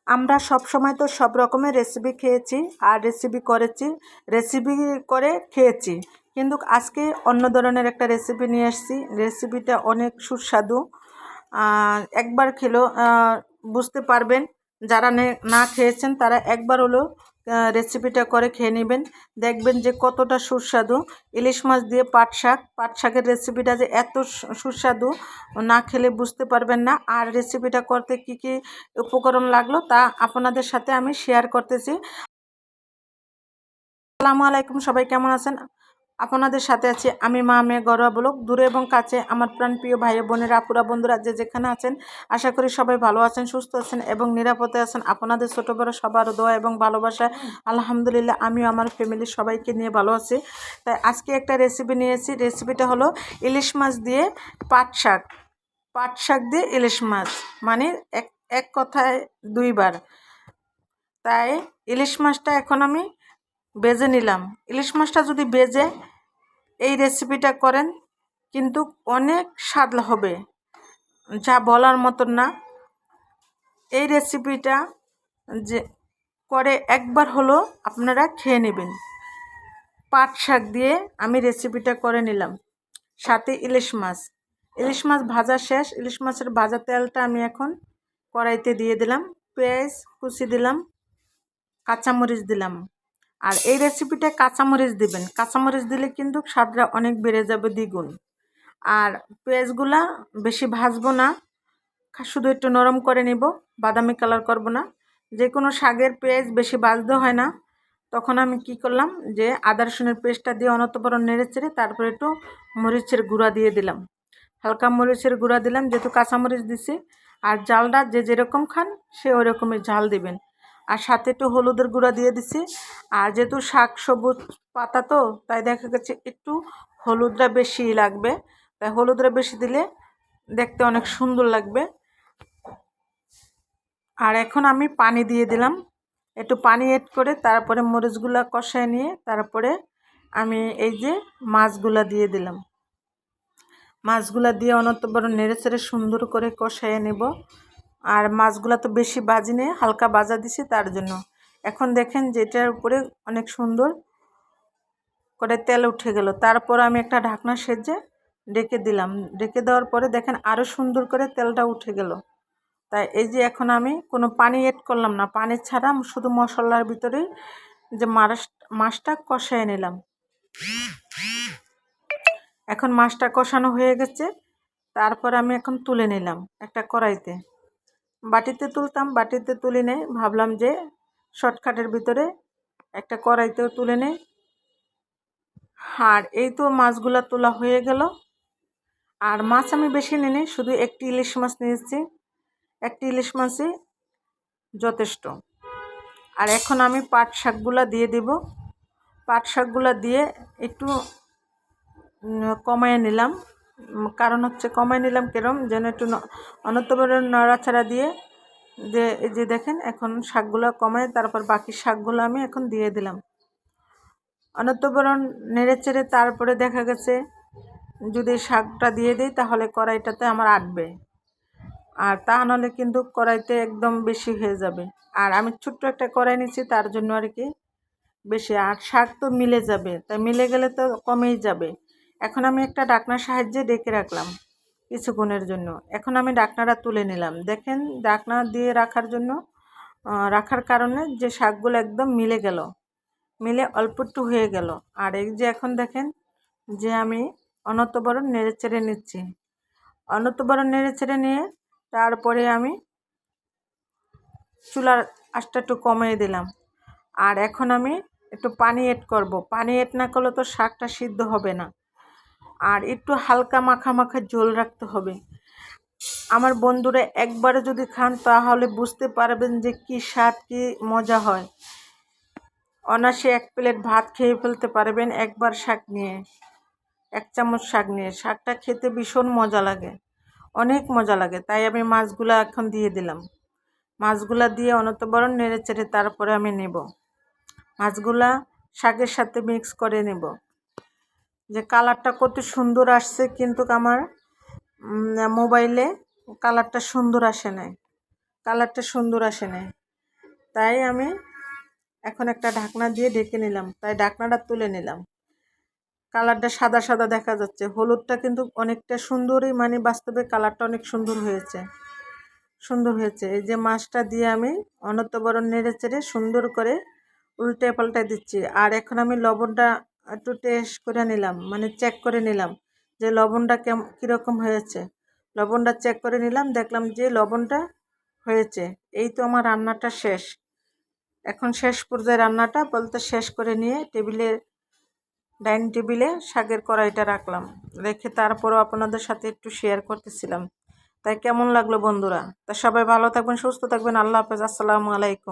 আমরা সব সময় তো সব রকমের রেসিপি খেয়েছি আর রেসিপি করে খেয়েছি, কিন্তু আজকে অন্য ধরনের একটা রেসিপি নিয়ে এসেছি। রেসিপিটা অনেক সুস্বাদু। একবার খেলেও বুঝতে পারবেন। যারা না খেয়েছেন তারা একবার হলেও রেসিপিটা করে খেয়ে নেবেন, দেখবেন যে কতটা সুস্বাদু। ইলিশ মাছ দিয়ে পাট শাকের রেসিপিটা যে এত সুস্বাদু, না খেলে বুঝতে পারবেন না। আর রেসিপিটা করতে কি কি উপকরণ লাগলো তা আপনাদের সাথে আমি শেয়ার করতেছি। আসসালামু আলাইকুম, সবাই কেমন আছেন? আপনাদের সাথে আছি আমি মা মেয়ে ঘরোয়া ব্লগ। দূরে এবং কাছে আমার প্রাণপ্রিয় ভাই বোনেরা, আপুরা, বন্ধুরা যে যেখানে আছেন, আশা করি সবাই ভালো আছেন, সুস্থ আছেন এবং নিরাপদে আছেন। আপনাদের ছোটো বড়ো সবার দোয়া এবং ভালোবাসা আলহামদুলিল্লাহ আমিও আমার ফ্যামিলির সবাইকে নিয়ে ভালো আছি। তাই আজকে একটা রেসিপি নিয়েছি। রেসিপিটা হলো ইলিশ মাছ দিয়ে পাট শাক দিয়ে ইলিশ মাছ, মানে এক কথায় দুইবার। তাই ইলিশ মাছটা এখন আমি বেজে নিলাম। ইলিশ মাছটা যদি বেজে এই রেসিপিটা করেন কিন্তু অনেক স্বাদ হবে, যা বলার মতন না। এই রেসিপিটা যে করে একবার হলো আপনারা খেয়ে নেবেন। পাট শাক দিয়ে আমি রেসিপিটা করে নিলাম, সাথে ইলিশ মাছ ভাজা শেষ। ইলিশ মাছের ভাজা তেলটা আমি এখন কড়াইতে দিয়ে দিলাম। পেঁয়াজ কুচি দিলাম, কাঁচামরিচ দিলাম। আর এই রেসিপিটা কাঁচামরিচ দিবেন, কাঁচামরিচ দিলে কিন্তু স্বাদটা অনেক বেড়ে যাবে দ্বিগুণ। আর পেঁয়াজগুলা বেশি ভাজবো না, শুধু একটু নরম করে নিব, বাদামি কালার করব না। যে কোনো শাকের পেঁয়াজ বেশি ভাজতে হয় না। তখন আমি কি করলাম, যে আদা রসুনের পেস্টটা দিয়ে অনতপরণ নেড়ে চেড়ে তারপরে একটু মরিচের গুঁড়া দিয়ে দিলাম, হালকা মরিচের গুঁড়া দিলাম, যেহেতু কাঁচামরিচ দিছি। আর ঝালটা যে যেরকম খান সে ওই রকমের ঝাল দিবেন। আর সাথে একটু হলুদের গুঁড়া দিয়ে দিছি। আর যেহেতু শাক সবুজ পাতা তো, তাই দেখা গেছে একটু হলুদটা বেশি লাগবে। তাই হলুদটা বেশি দিলে দেখতে অনেক সুন্দর লাগবে। আর এখন আমি পানি দিয়ে দিলাম, একটু পানি এড করে তারপরে মরিচগুলা কষায় নিয়ে তারপরে আমি এই যে মাছগুলা দিয়ে দিলাম। মাছগুলা দিয়ে অনন্তপর নেড়ে চেড়ে সুন্দর করে কষায় নেব। আর মাছগুলা তো বেশি ভাজি নেই, হালকা ভাজা দিছি তার জন্য। এখন দেখেন যেটার উপরে অনেক সুন্দর করে তেল উঠে গেল। তারপর আমি একটা ঢাকনা সেজে ডেকে দিলাম। ডেকে দেওয়ার পরে দেখেন আরও সুন্দর করে তেলটা উঠে গেল। তাই এই যে এখন আমি কোনো পানি এড করলাম না, পানি ছাড়া শুধু মশলার ভিতরেই যে মাছটা কষায় নিলাম। এখন মাছটা কষানো হয়ে গেছে। তারপর আমি এখন তুলে নিলাম একটা কড়াইতে। বাটিতে তুলতাম, বাটিতে তুলে নেই, ভাবলাম যে শর্টকাটের ভিতরে একটা কড়াইতেও তুলে নেই। আর এই তো মাছগুলো তোলা হয়ে গেল। আর মাছ আমি বেশি নিই, শুধু একটি ইলিশ মাছ নিয়েছি, একটি ইলিশ মাছই যথেষ্ট। আর এখন আমি পাট শাকগুলো দিয়ে দেব। পাট শাকগুলো দিয়ে একটু কমায় নিলাম, কারণ হচ্ছে কমায় নিলাম কেরম যেন একটু অনন্তবার নড়াচড়া দিয়ে এই যে দেখেন এখন শাকগুলো কমায় তারপর বাকি শাকগুলো আমি এখন দিয়ে দিলাম। অনন্তবরণ নেড়ে চেড়ে তারপরে দেখা গেছে যদি শাকটা দিয়ে দিই তাহলে কড়াইটাতে আমার আটবে, আর তা নাহলে কিন্তু কড়াইতে একদম বেশি হয়ে যাবে। আর আমি ছোট্ট একটা কড়াই নিচ্ছি তার জন্য আর কি বেশি। আর শাক তো মিলে যাবে, তাই মিলে গেলে তো কমেই যাবে। এখন আমি একটা ঢাকনার সাহায্যে ডেকে রাখলাম কিছুক্ষণের জন্য। এখন আমি ঢাকনাটা তুলে নিলাম। দেখেন ঢাকনা দিয়ে রাখার কারণে যে শাকগুলো একদম মিলে অল্প একটু হয়ে গেল। আর এই যে এখন দেখেন যে আমি অনতবরণ নেড়ে চেড়ে নিচ্ছি। অনতবরণ নেড়ে চেড়ে নিয়ে তারপরে আমি চুলার আঁচটা একটু কমিয়ে দিলাম। আর এখন আমি একটু পানি এড করব। পানি এড না করলে তো শাকটা সিদ্ধ হবে না। আর একটু হালকা মাখা মাখা ঝোল রাখতে হবে। আমার বন্ধুরা একবারে যদি খান তাহলে বুঝতে পারবেন যে কি স্বাদ, কি মজা হয়। অনায়াসে এক প্লেট ভাত খেয়ে ফেলতে পারবেন একবার শাক নিয়ে, এক চামচ শাক নিয়ে। শাকটা খেতে ভীষণ মজা লাগে, অনেক মজা লাগে। তাই আমি মাছগুলো এখন দিয়ে দিলাম। মাছগুলা দিয়ে অনতবরণ নেড়ে চেড়ে তারপরে আমি নেব মাছগুলা শাকের সাথে মিক্স করে নেব। যে কালারটা কত সুন্দর আসছে, কিন্তু আমার মোবাইলে কালারটা সুন্দর আসে নাই। তাই আমি এখন একটা ঢাকনা দিয়ে ঢেকে নিলাম, তাই ঢাকনাটা তুলে নিলাম। কালারটা সাদা সাদা দেখা যাচ্ছে, হলুদটা কিন্তু অনেকটা সুন্দরই, মানে বাস্তবে কালারটা অনেক সুন্দর হয়েছে। এই যে মাছটা দিয়ে আমি অনবরত নেড়ে চেড়ে সুন্দর করে উল্টে পাল্টে দিচ্ছি। আর এখন আমি লবণটা একটু টেস্ট করে নিলাম, মানে চেক করে নিলাম যে লবণটা কীরকম হয়েছে। লবণটা চেক করে নিলাম, দেখলাম যে লবণটা হয়েছে। এই তো আমার রান্নাটা শেষ। এখন শেষ পর্যায়ে রান্নাটা বলতে শেষ করে নিয়ে ডাইনিং টেবিলে শাকের কড়াইটা রাখলাম, রেখে তারপরও আপনাদের সাথে একটু শেয়ার করতেছিলাম। তাই কেমন লাগলো বন্ধুরা? তা সবাই ভালো থাকবেন, সুস্থ থাকবেন। আল্লাহ হাফেজ, আসসালামু আলাইকুম।